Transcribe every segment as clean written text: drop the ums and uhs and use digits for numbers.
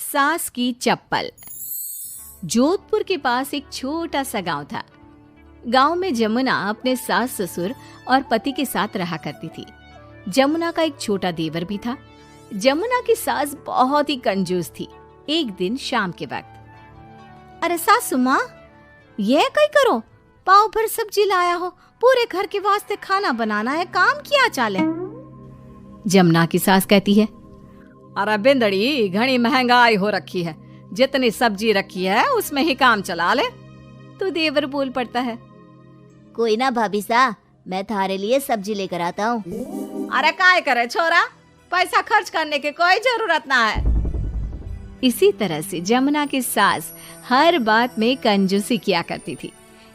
सास की चप्पल। जोधपुर के पास एक छोटा सा गांव था। गांव में जमुना अपने सास ससुर और पति के साथ रहा करती थी। जमुना का एक छोटा देवर भी था। जमुना की सास बहुत ही कंजूस थी। एक दिन शाम के वक्त, अरे सासू माँ, ये कई करो, पाव भर सब्जी लाया हो, पूरे घर के वास्ते खाना बनाना है, काम किया चाले। जमुना की सास कहती है, अरे बिंदड़ी, घनी महंगाई हो रखी है, जितनी सब्जी रखी है उसमें ही काम चला ले। तो देवर बोल पड़ता है, कोई ना भाभी सा, मैं थारे लिए सब्जी लेकर आता हूँ। अरे काय करे छोरा, पैसा खर्च करने की कोई जरूरत ना है। इसी तरह से जमुना की सास हर बात में कंजूसी किया करती थी।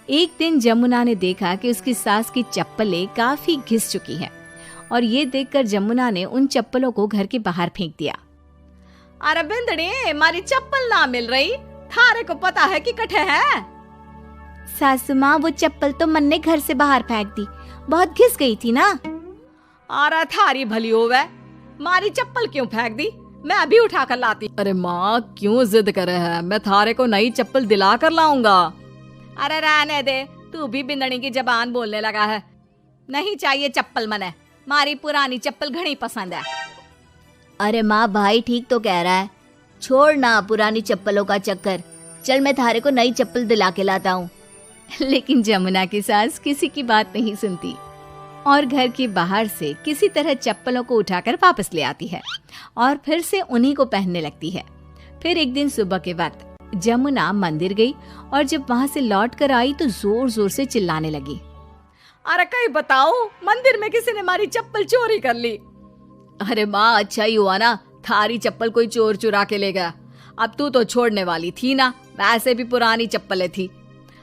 एक दिन जमुना ने देखा कि उसकी सास की चप्पलें काफी घिस चुकी हैं और ये देखकर जमुना ने उन चप्पलों को घर के बाहर फेंक दिया। अरे बिंदड़ी, हमारी चप्पल ना मिल रही, थारे को पता है कि कठे है। सासू माँ, वो चप्पल तो मन ने घर से बाहर फेंक दी, बहुत घिस गई थी ना। अरे थारी भली होवे, मारी चप्पल क्यों फेंक दी, मैं अभी उठा कर लाती। अरे माँ, क्यों जिद करे है, मैं थारे को नई चप्पल दिला कर लाऊंगा। अरे रहने दे, तू भी बिंदड़ी की जबान बोलने लगा है। नहीं चाहिए चप्पल मने, मारी पुरानी चप्पल घनी पसंद है। अरे माँ, भाई ठीक तो कह रहा है, छोड़ ना पुरानी चप्पलों का चक्कर, चल मैं थारे को नई चप्पल दिला के लाता हूँ। लेकिन जमुना की सास किसी की बात नहीं सुनती और घर के बाहर से किसी तरह चप्पलों को उठाकर वापस ले आती है और फिर से उन्हीं को पहनने लगती है। फिर एक दिन सुबह के वक्त जमुना मंदिर गई और जब वहाँ से लौट कर आई तो जोर जोर से चिल्लाने लगी, अरे कहीं बताओ, मंदिर में किसी ने हमारी चप्पल चोरी कर ली। अरे माँ, अच्छा ही हुआ ना, थारी चप्पल कोई चोर चुरा के ले गया। अब तू तो छोड़ने वाली थी ना, वैसे भी पुरानी चप्पलें थी।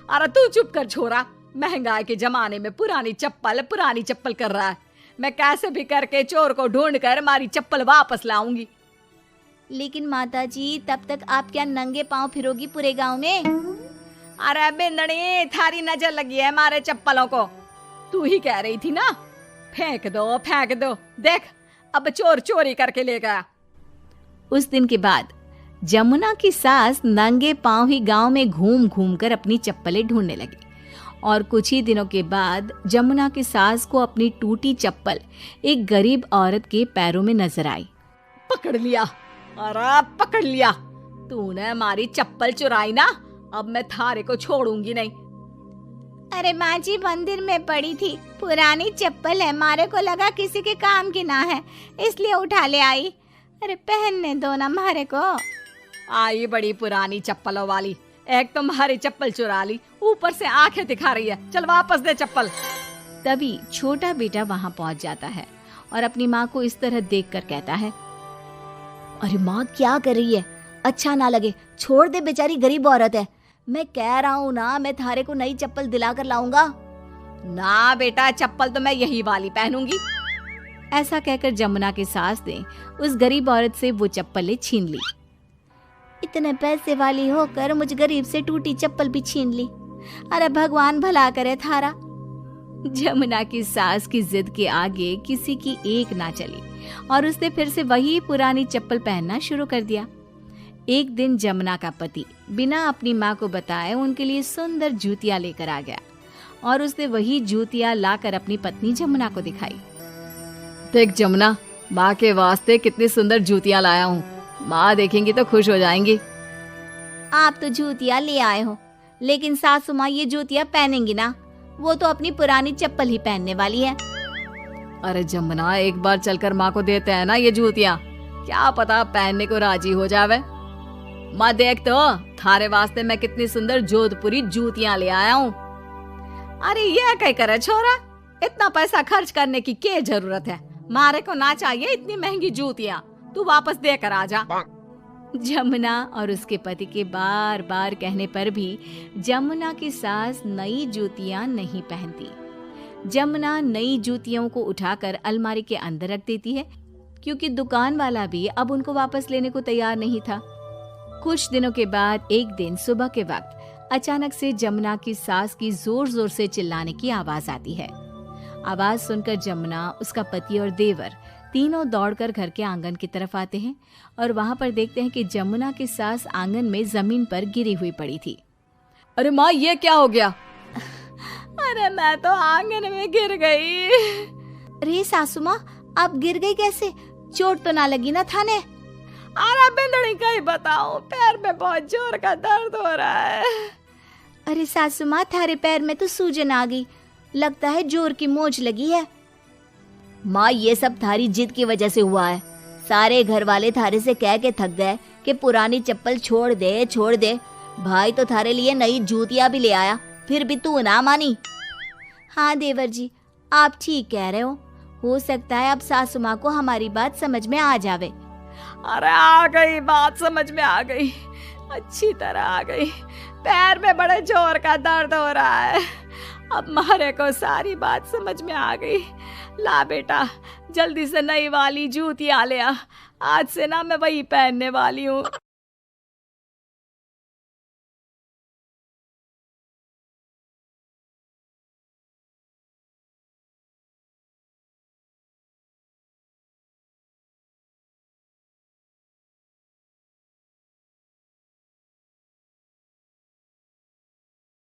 अरे तू चुप कर छोरा, महंगाई के जमाने में पुरानी चप्पल कर रहा है। मैं कैसे भी करके चोर को ढूंढ कर हमारी चप्पल वापस लाऊंगी। लेकिन माता जी, तब तक आप क्या नंगे पांव फिरोगी पूरे गांव में? अरे बिंदड़ी, थारी नजर लगी है हमारे चप्पलों को, तू ही कह रही थी ना, फेंक दो, देख अब चोर चोरी करके ले गया। उस दिन के बाद जमुना की सास नंगे पांव ही गांव में घूम घूम कर अपनी चप्पलें ढूंढने लगी और कुछ ही दिनों के बाद जमुना की सास को अपनी टूटी चप्पल एक गरीब औरत के पैरों में नजर आई। पकड़ लिया, अरे पकड़ लिया, तूने हमारी चप्पल चुराई ना, अब मैं थारे को छोड़ूंगी नहीं। अरे माँ जी, मंदिर में पड़ी थी, पुरानी चप्पल है, मारे को लगा किसी के काम की ना है, इसलिए उठा ले आई। अरे पहनने दो ना मारे को। आई बड़ी पुरानी चप्पलों वाली, एक तो हमारी चप्पल चुरा ली, ऊपर से आंखें दिखा रही है, चल वापस दे चप्पल। तभी छोटा बेटा वहां पहुंच जाता है और अपनी माँ को इस तरह देखकर कहता है, अरे माँ, क्या कर रही है, अच्छा ना लगे, छोड़ दे, बेचारी गरीब औरत है। मैं कह रहा हूँ ना, मैं थारे को नई चप्पल दिला कर लाऊंगा। ना बेटा, चप्पल तो मैं यही वाली पहनूंगी। ऐसा कहकर जमुना की सास ने उस गरीब औरत से वो चप्पलें छीन ली। इतने पैसे वाली होकर मुझ गरीब से टूटी चप्पल भी छीन ली। अरे भगवान भला करे थारा। जमुना की सास की जिद के आगे किसी की एक ना चली और उसने फिर से वही पुरानी चप्पल पहनना शुरू कर दिया। एक दिन जमुना का पति बिना अपनी माँ को बताए उनके लिए सुंदर जूतियां लेकर आ गया और उसने वही जूतियां लाकर अपनी पत्नी जमुना को दिखाई। देख जमुना, माँ के वास्ते कितनी सुंदर जूतियां लाया हूँ, माँ देखेंगी तो खुश हो जाएंगी। आप तो जूतियां ले आए हो, लेकिन सासू माँ ये जूतियां पहनेंगी ना, वो तो अपनी पुरानी चप्पल ही पहनने वाली है। अरे जमुना, एक बार चलकर माँ को देते हैं ना ये जूतियां, क्या पता पहनने को राजी हो जावे। माँ देख तो, थारे वास्ते मैं कितनी सुंदर जोधपुरी जूतियां ले आया हूँ। अरे ये क्या करे छोरा, इतना पैसा खर्च करने की क्या जरूरत है, मारे को ना चाहिए इतनी महंगी जूतियां, तू वापस देकर आ जा। जमुना और उसके पति के बार बार कहने पर भी जमुना की सास नई जूतियां नहीं पहनती। जमुना नई जूतियों को उठाकर अलमारी के अंदर रख देती है क्योंकि दुकान वाला भी अब उनको वापस लेने को तैयार नहीं था। कुछ दिनों के बाद एक दिन सुबह के वक्त अचानक से जमुना की सास की जोर जोर से चिल्लाने की आवाज आती है। आवाज सुनकर जमुना, उसका पति और देवर तीनों दौड़कर घर के आंगन की तरफ आते हैं और वहां पर देखते हैं कि जमुना की सास आंगन में जमीन पर गिरी हुई पड़ी थी। अरे माँ, ये क्या हो गया? अरे मैं तो आंगन में गिर गई। अरे सासू माँ, आप गिर गई कैसे? चोट तो ना लगी ना थाने? अरे बिंदड़ी कहीं बताओ, पैर में बहुत जोर का दर्द हो रहा है। अरे सासू माँ, थारे पैर में तो सूजन आ गई, लगता है जोर की मोच लगी है। माँ, ये सब थारी जिद की वजह से हुआ है। सारे घर वाले थारे से कह के थक गए कि पुरानी चप्पल छोड़ दे छोड़ दे। भाई तो थारे लिए नई जूतियां भी ले आया, फिर भी तू ना मानी। हाँ देवर जी, आप ठीक कह रहे हो सकता है अब सासू माँ को हमारी बात समझ में आ जावे। अरे आ गई, बात समझ में आ गई, अच्छी तरह आ गई। पैर में बड़े जोर का दर्द हो रहा है। अब मारे को सारी बात समझ में आ गई। ला बेटा, जल्दी से नई वाली जूतियां ले आ, आज से ना मैं वही पहनने वाली हूँ।